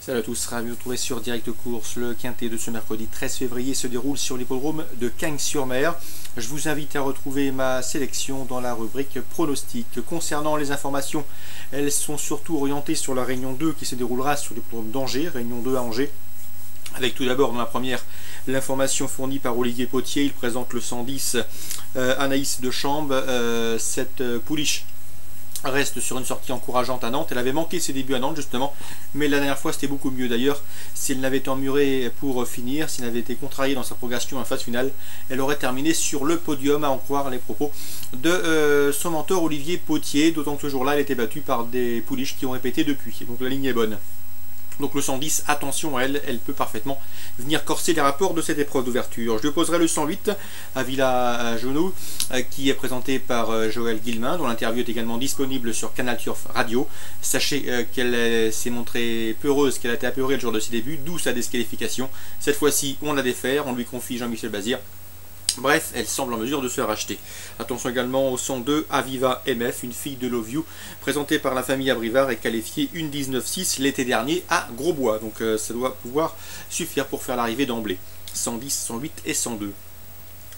Salut à tous, ravi de vous retrouver sur Direct Course. Le quintet de ce mercredi 13 février se déroule sur l'hippodrome de Cagnes-sur-Mer. Je vous invite à retrouver ma sélection dans la rubrique pronostic. Concernant les informations, elles sont surtout orientées sur la réunion 2 qui se déroulera sur l'hippodrome d'Angers, réunion 2 à Angers. Avec tout d'abord dans la première l'information fournie par Olivier Potier. Il présente le 110 Anaïs de Chambre. Cette pouliche reste sur une sortie encourageante à Nantes. Elle avait manqué ses débuts à Nantes justement, mais la dernière fois c'était beaucoup mieux. D'ailleurs, si elle n'avait été emmurée pour finir, si elle n'avait été contrariée dans sa progression en phase finale, elle aurait terminé sur le podium, à en croire les propos de son mentor Olivier Potier, d'autant que ce jour-là elle était battue par des pouliches qui ont répété depuis, donc la ligne est bonne. Donc le 110, attention à elle, elle peut parfaitement venir corser les rapports de cette épreuve d'ouverture. Je lui opposerai le 108 à Villa Genou, qui est présenté par Joël Guillemin, dont l'interview est également disponible sur Canal Turf Radio. Sachez qu'elle s'est montrée peureuse, qu'elle a été apeurée le jour de ses débuts, d'où sa disqualification. Cette fois-ci, on la défère, on lui confie Jean-Michel Bazir. Bref, elle semble en mesure de se racheter. Attention également au 102 Aviva MF, une fille de Love You, présentée par la famille Abrivard et qualifiée une 19-6 l'été dernier à Grosbois. Donc ça doit pouvoir suffire pour faire l'arrivée d'emblée. 110, 108 et 102.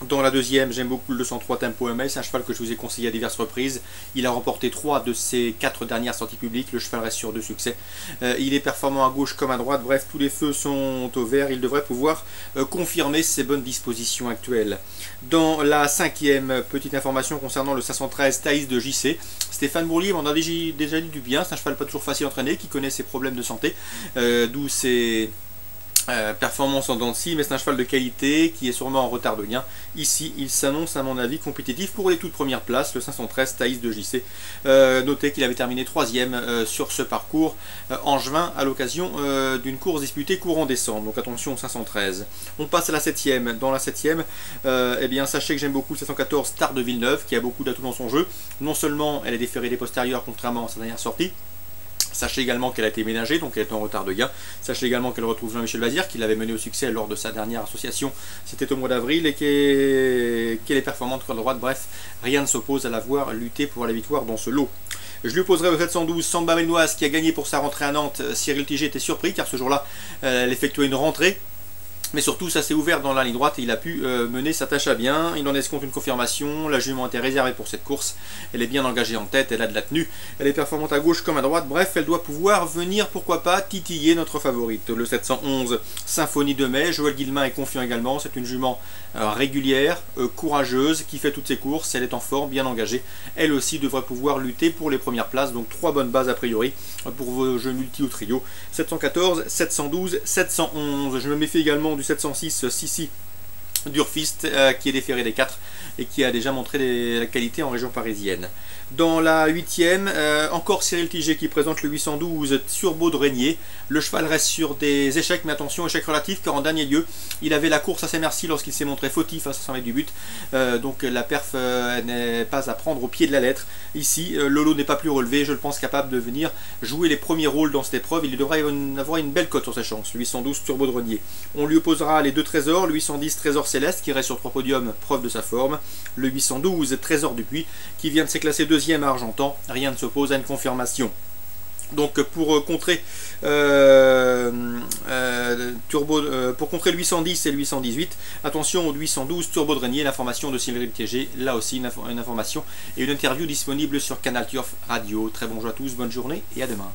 Dans la deuxième, j'aime beaucoup le 203 Tempo MS, un cheval que je vous ai conseillé à diverses reprises. Il a remporté 3 de ses 4 dernières sorties publiques. Le cheval reste sur 2 succès. Il est performant à gauche comme à droite. Bref, tous les feux sont au vert. Il devrait pouvoir confirmer ses bonnes dispositions actuelles. Dans la cinquième, petite information concernant le 513 Thaïs de JC. Stéphane Bourlier m'en a déjà dit du bien. C'est un cheval pas toujours facile à entraîner, qui connaît ses problèmes de santé. D'où ses performance en dents de scie, mais c'est un cheval de qualité qui est sûrement en retard de gain. Ici, il s'annonce à mon avis compétitif pour les toutes premières places, le 513 Thaïs de JC. Notez qu'il avait terminé 3e sur ce parcours en juin à l'occasion d'une course disputée courant décembre. Donc attention au 513. On passe à la 7e. Dans la 7e, eh bien, sachez que j'aime beaucoup le 714 Star de Villeneuve, qui a beaucoup d'atouts dans son jeu. Non seulement elle est déférée des postérieurs contrairement à sa dernière sortie, sachez également qu'elle a été ménagée, donc elle est en retard de gain. Sachez également qu'elle retrouve Jean-Michel Bazir, qui l'avait mené au succès lors de sa dernière association, c'était au mois d'avril, et qu'elle est performante sur la droite. Bref, rien ne s'oppose à la voir lutter pour la victoire dans ce lot. Je lui poserai le 712 Samba Melnoise, qui a gagné pour sa rentrée à Nantes. Cyril Tiget était surpris, car ce jour-là, elle effectuait une rentrée. Mais surtout, ça s'est ouvert dans la ligne droite et il a pu mener sa tâche à bien. Il en escompte une confirmation. La jument était réservée pour cette course. Elle est bien engagée en tête, elle a de la tenue. Elle est performante à gauche comme à droite. Bref, elle doit pouvoir venir, pourquoi pas, titiller notre favorite. Le 711 Symphonie de Mai. Joël Guillemin est confiant également. C'est une jument régulière, courageuse, qui fait toutes ses courses. Elle est en forme, bien engagée. Elle aussi devrait pouvoir lutter pour les premières places. Donc 3 bonnes bases a priori pour vos jeux multi ou trio. 714, 712, 711. Je me méfie également du 706 Sissi Durfist, qui est déféré des 4 et qui a déjà montré la qualité en région parisienne. Dans la 8e, encore Cyril Tiget qui présente le 812 Turbo de Régnier. Le cheval reste sur des échecs, mais attention, échec relatif, car en dernier lieu, il avait la course à ses merci lorsqu'il s'est montré fautif à 500 mètres du but. Donc la perf n'est pas à prendre au pied de la lettre. Ici, Lolo n'est pas plus relevé, je le pense capable de venir jouer les premiers rôles dans cette épreuve. Il devrait avoir une belle cote sur ses chances, le 812 Turbo de Régnier. On lui opposera les 2 trésors, le 810 Trésor Céleste, qui reste sur 3 podiums, preuve de sa forme. Le 812 Trésor du Puy, qui vient de s'éclasser 2e à Argentan. Rien ne s'oppose à une confirmation. Donc pour contrer le 810 et le 818, attention au 812 Turbo de Régnier, l'information de Cyril Tiget, là aussi une information et une interview disponible sur Canal Turf Radio. Très bon jeu à tous, bonne journée et à demain.